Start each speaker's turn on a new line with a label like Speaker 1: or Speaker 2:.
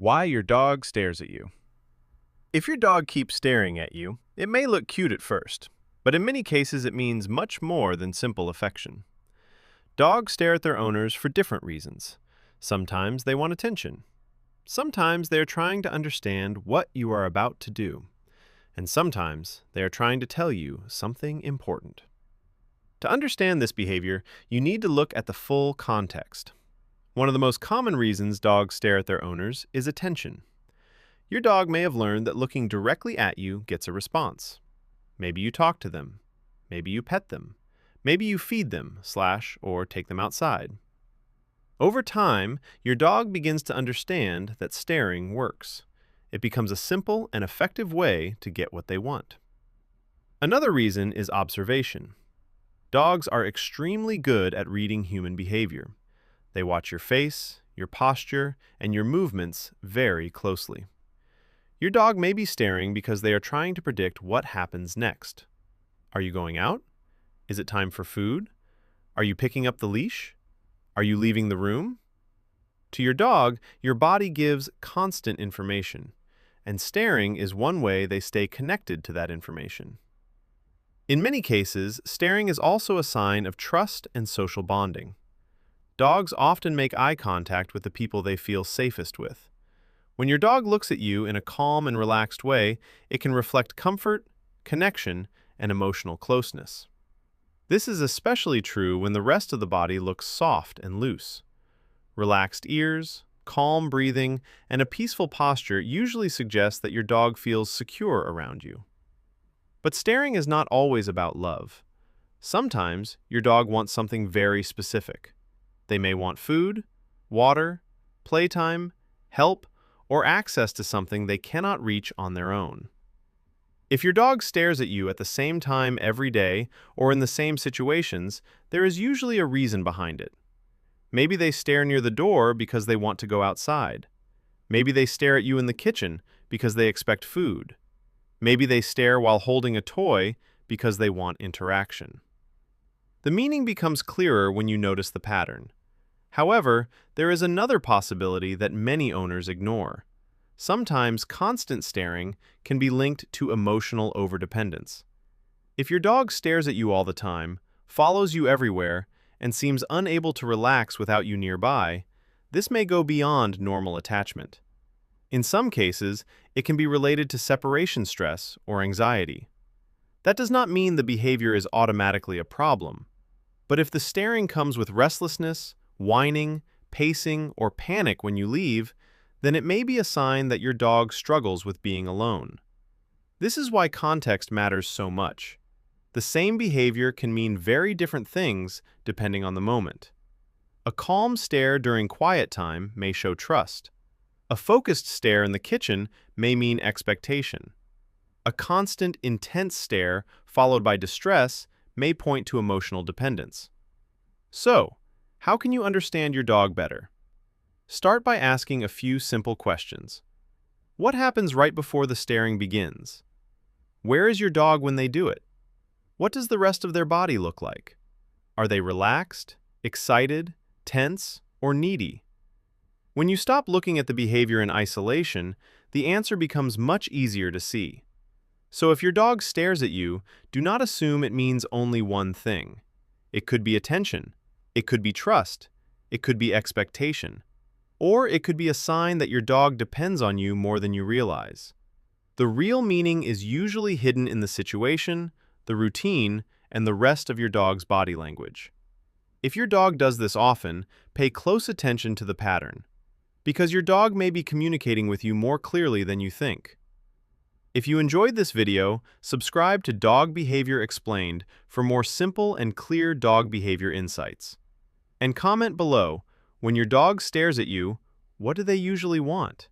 Speaker 1: Why your dog stares at you. If your dog keeps staring at you, it may look cute at first, but in many cases it means much more than simple affection. Dogs stare at their owners for different reasons. Sometimes they want attention. Sometimes they are trying to understand what you are about to do. And sometimes they are trying to tell you something important. To understand this behavior, you need to look at the full context. One of the most common reasons dogs stare at their owners is attention. Your dog may have learned that looking directly at you gets a response. Maybe you talk to them. Maybe you pet them. Maybe you feed them, or take them outside. Over time, your dog begins to understand that staring works. It becomes a simple and effective way to get what they want. Another reason is observation. Dogs are extremely good at reading human behavior. They watch your face, your posture, and your movements very closely. Your dog may be staring because they are trying to predict what happens next. Are you going out? Is it time for food? Are you picking up the leash? Are you leaving the room? To your dog, your body gives constant information, and staring is one way they stay connected to that information. In many cases, staring is also a sign of trust and social bonding. Dogs often make eye contact with the people they feel safest with. When your dog looks at you in a calm and relaxed way, it can reflect comfort, connection, and emotional closeness. This is especially true when the rest of the body looks soft and loose. Relaxed ears, calm breathing, and a peaceful posture usually suggest that your dog feels secure around you. But staring is not always about love. Sometimes your dog wants something very specific. They may want food, water, playtime, help, or access to something they cannot reach on their own. If your dog stares at you at the same time every day or in the same situations, there is usually a reason behind it. Maybe they stare near the door because they want to go outside. Maybe they stare at you in the kitchen because they expect food. Maybe they stare while holding a toy because they want interaction. The meaning becomes clearer when you notice the pattern. However, there is another possibility that many owners ignore. Sometimes constant staring can be linked to emotional overdependence. If your dog stares at you all the time, follows you everywhere, and seems unable to relax without you nearby, this may go beyond normal attachment. In some cases, it can be related to separation stress or anxiety. That does not mean the behavior is automatically a problem. But if the staring comes with restlessness, whining, pacing, or panic when you leave, then it may be a sign that your dog struggles with being alone. This is why context matters so much. The same behavior can mean very different things depending on the moment. A calm stare during quiet time may show trust. A focused stare in the kitchen may mean expectation. A constant, intense stare followed by distress may point to emotional dependence. So, how can you understand your dog better? Start by asking a few simple questions. What happens right before the staring begins? Where is your dog when they do it? What does the rest of their body look like? Are they relaxed, excited, tense, or needy? When you stop looking at the behavior in isolation, the answer becomes much easier to see. So if your dog stares at you, do not assume it means only one thing. It could be attention, it could be trust, it could be expectation, or it could be a sign that your dog depends on you more than you realize. The real meaning is usually hidden in the situation, the routine, and the rest of your dog's body language. If your dog does this often, pay close attention to the pattern, because your dog may be communicating with you more clearly than you think. If you enjoyed this video, subscribe to Dog Behavior Explained for more simple and clear dog behavior insights. And comment below, when your dog stares at you, what do they usually want?